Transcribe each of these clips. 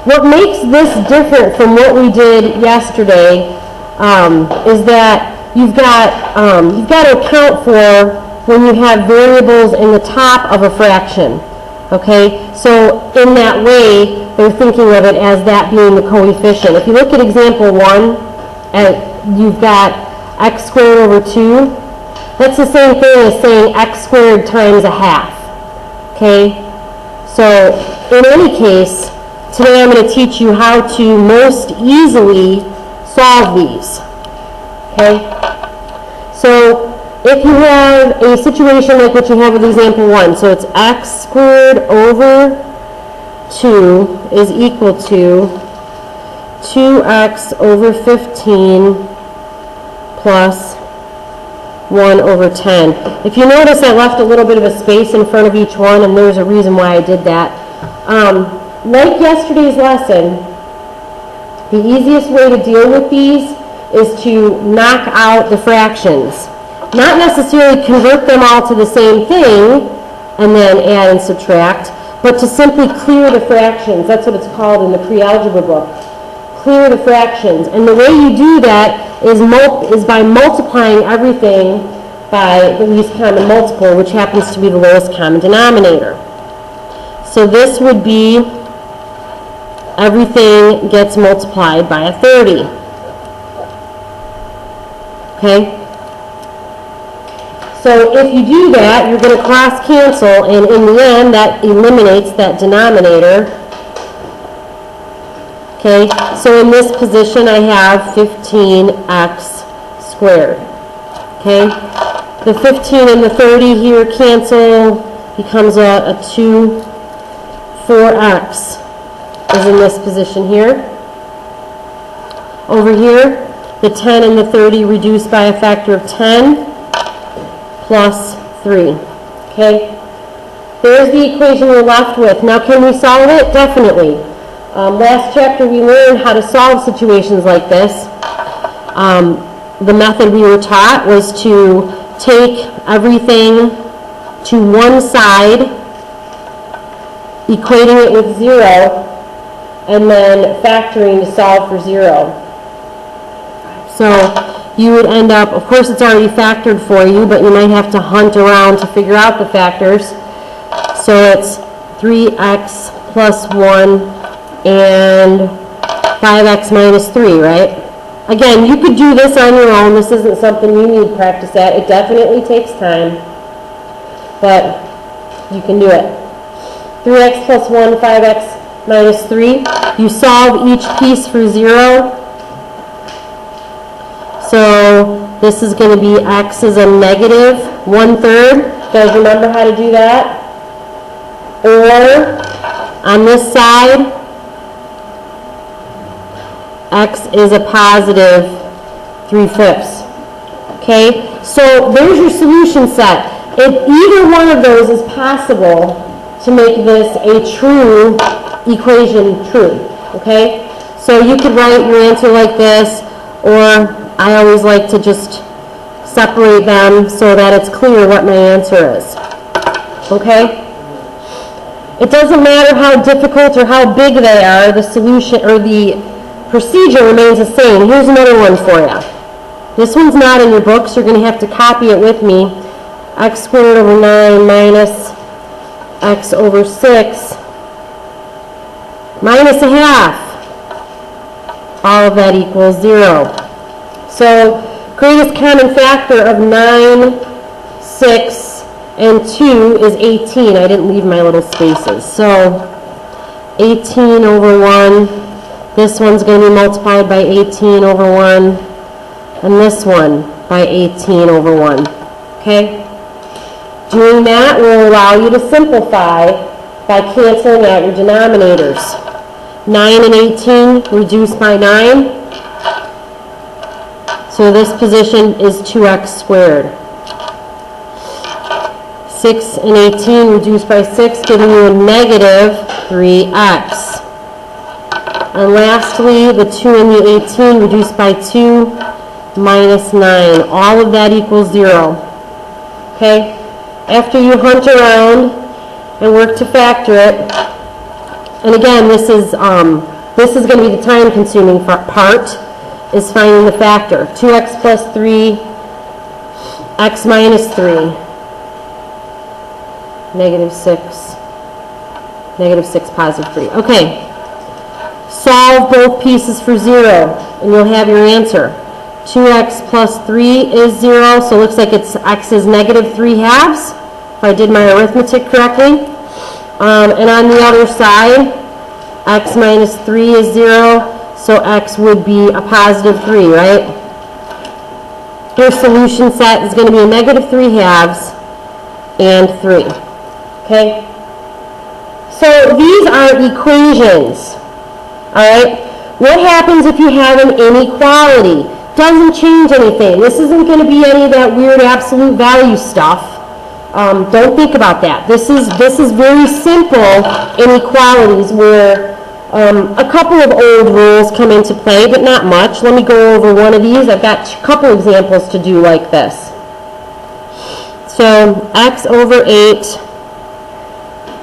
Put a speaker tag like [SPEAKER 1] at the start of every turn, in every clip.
[SPEAKER 1] What makes this different from what we did yesterday is that you've got to account for when you have variables in the top of a fraction. Okay, so in that way, they're thinking of it as that being the coefficient. If you look at example 1, you've got x squared over 2. That's the same thing as saying x squared times a half. Okay, so in any case, today I'm going to teach you how to most easily solve these. Okay, so if you have a situation like what you have with example 1, so it's x squared over 2 is equal to 2x over 15 plus 1 over 10. If you notice, I left a little bit of a space in front of each one, and there's a reason why I did that. Like yesterday's lesson, the easiest way to deal with these is to knock out the fractions. Not necessarily convert them all to the same thing and then add and subtract, but to simply clear the fractions. That's what it's called in the pre-algebra book. Clear the fractions. And the way you do that is by multiplying everything by the least common multiple, which happens to be the lowest common denominator. So this would be everything gets multiplied by a 30. Okay? So if you do that, you're going to cross cancel, and in the end, that eliminates that denominator. Okay, so in this position, I have 15x squared. Okay, the 15 and the 30 here cancel, becomes a 2. 4x is in this position here. Over here, the 10 and the 30 reduced by a factor of 10. Plus 3. Okay? There's the equation we're left with. Now, can we solve it? Definitely. Last chapter we learned how to solve situations like this. The method we were taught was to take everything to one side, equating it with 0, and then factoring to solve for 0. So you would end up, of course it's already factored for you, but you might have to hunt around to figure out the factors. So it's 3x plus 1 and 5x minus 3, right? Again, you could do this on your own. This isn't something you need practice at. It definitely takes time, but you can do it. 3x plus 1, 5x minus 3. You solve each piece for 0. So this is going to be x is a negative 1/3. You guys remember how to do that? Or on this side, x is a positive 3/5. Okay, so there's your solution set. If either one of those is possible to make this a true equation true. Okay, so you could write your answer like this, or I always like to just separate them so that it's clear what my answer is. Okay? It doesn't matter how difficult or how big they are, the solution or the procedure remains the same. Here's another one for you. This one's not in your books. You're going to have to copy it with me. X squared over 9 minus x over 6 minus a half. All of that equals 0. So, greatest common factor of 9, 6, and 2 is 18. I didn't leave my little spaces. So, 18 over 1. This one's going to be multiplied by 18 over 1. And this one by 18 over 1. Okay? Doing that will allow you to simplify by canceling out your denominators. 9 and 18 reduced by 9. So this position is 2x squared. 6 and 18 reduced by 6, giving you a negative 3x. And lastly, the 2 and the 18 reduced by 2 minus 9. All of that equals 0. Okay? After you hunt around and work to factor it, And again, this is going to be the time-consuming part, is finding the factor. 2x plus 3, x minus 3, negative 6, positive 3. Okay. Solve both pieces for 0, and you'll have your answer. 2x plus 3 is 0, so it looks like it's x is negative 3/2, if I did my arithmetic correctly. And on the other side, x minus 3 is 0, so x would be a positive 3, right? Your solution set is going to be a negative 3/2 and 3. Okay? So these are equations. All right? What happens if you have an inequality? Doesn't change anything. This isn't going to be any of that weird absolute value stuff. Don't think about that. This is very simple inequalities where a couple of old rules come into play, but not much. Let me go over one of these. I've got a couple examples to do like this. So x over 8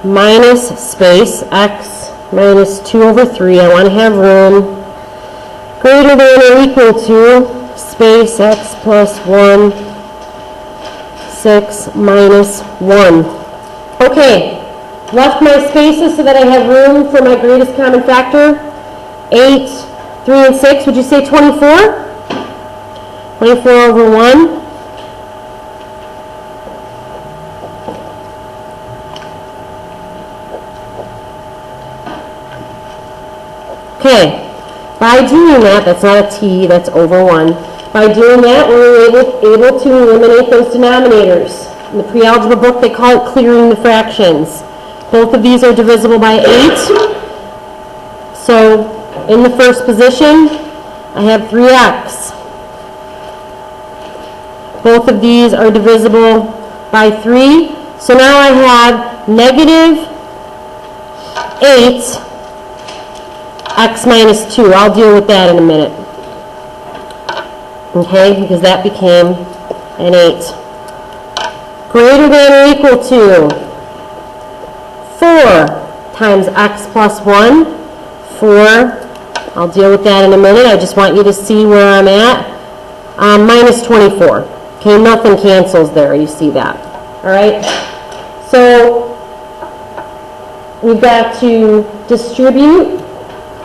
[SPEAKER 1] minus space x minus 2 over 3. I want to have room. Greater than or equal to space x plus 1, 6 minus 1. Okay, left my spaces so that I have room for my greatest common factor. 8, 3, and 6. Would you say 24? 24 over 1. Okay. By doing that, that's not a t, that's over 1. By doing that, we're able to eliminate those denominators. In the pre-algebra book, they call it clearing the fractions. Both of these are divisible by 8. So, in the first position, I have 3x. Both of these are divisible by 3. So now I have negative 8 x minus 2. I'll deal with that in a minute. Okay, because that became an 8. Greater than or equal to 4 times x plus 1. 4. I'll deal with that in a minute. I just want you to see where I'm at. Minus 24. Okay, nothing cancels there. You see that. All right? So we've got to distribute,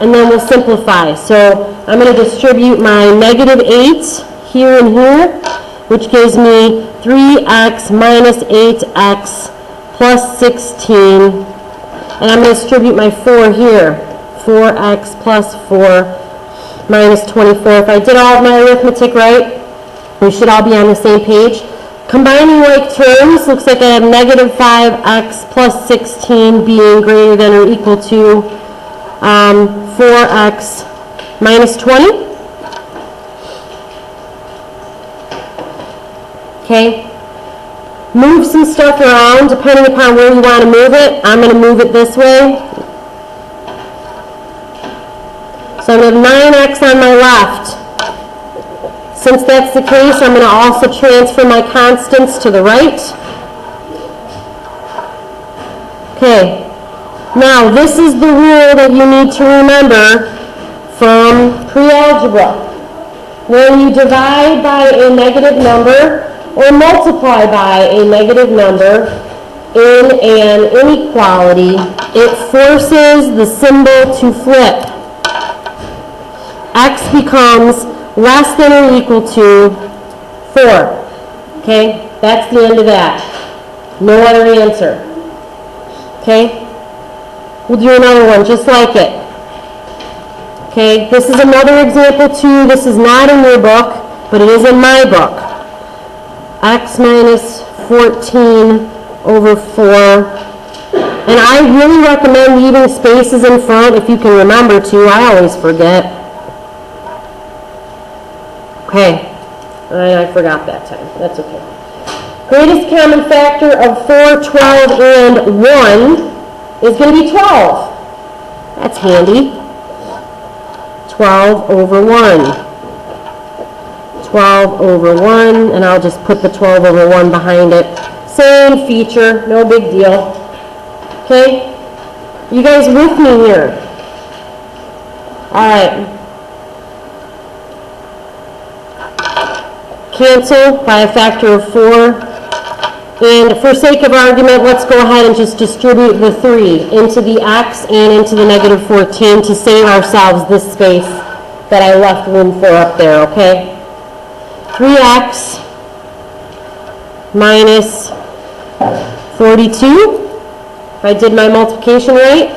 [SPEAKER 1] and then we'll simplify. So I'm going to distribute my negative 8 here and here, which gives me 3x minus 8x plus 16. And I'm going to distribute my 4 here. 4x plus 4 minus 24. If I did all of my arithmetic right, we should all be on the same page. Combining like terms, looks like I have negative 5x plus 16 being greater than or equal to 4x minus 20. Okay. Move some stuff around depending upon where you want to move it. I'm going to move it this way. So I'm going to have 9x on my left. Since that's the case, I'm going to also transfer my constants to the right. Okay. Now, this is the rule that you need to remember from pre-algebra. When you divide by a negative number or multiply by a negative number in an inequality, it forces the symbol to flip. X becomes less than or equal to 4. Okay? That's the end of that. No other answer. Okay? We'll do another one just like it. Okay? This is another example too. This is not in your book, but it is in my book. X minus 14 over 4. And I really recommend leaving spaces in front if you can remember to. I always forget. Okay, I forgot that time. That's okay. Greatest common factor of 4, 12, and 1 is going to be 12. That's handy. 12 over 1. 12 over 1, and I'll just put the 12 over 1 behind it. Same feature, no big deal. Okay? You guys with me here? All right. Cancel by a factor of 4. And for sake of argument, let's go ahead and just distribute the 3 into the x and into the negative 14 to save ourselves this space that I left room for up there, okay? 3x minus 42, if I did my multiplication right,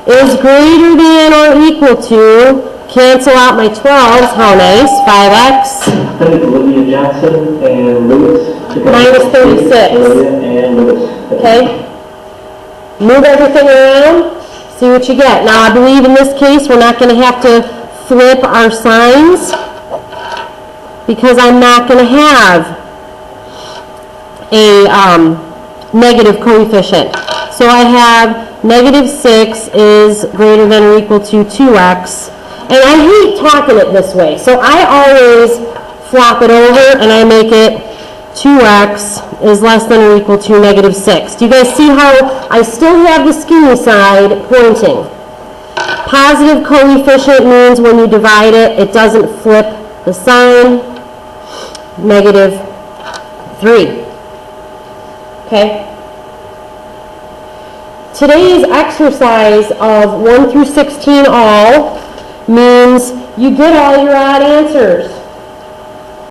[SPEAKER 1] is greater than or equal to, cancel out my 12s, how nice, 5x.
[SPEAKER 2] I think Olivia Jackson and Lewis.
[SPEAKER 1] Minus 36.
[SPEAKER 2] Olivia and Lewis.
[SPEAKER 1] Okay? Move everything around, see what you get. Now, I believe in this case we're not going to have to flip our signs because I'm not going to have a negative coefficient. So I have negative 6 is greater than or equal to 2x. And I hate talking it this way, so I always flop it over and I make it 2x is less than or equal to negative 6. Do you guys see how I still have the skinny side pointing? Positive coefficient means when you divide it, it doesn't flip the sign. Negative 3. Okay? Today's exercise of 1 through 16 all means you get all your odd answers.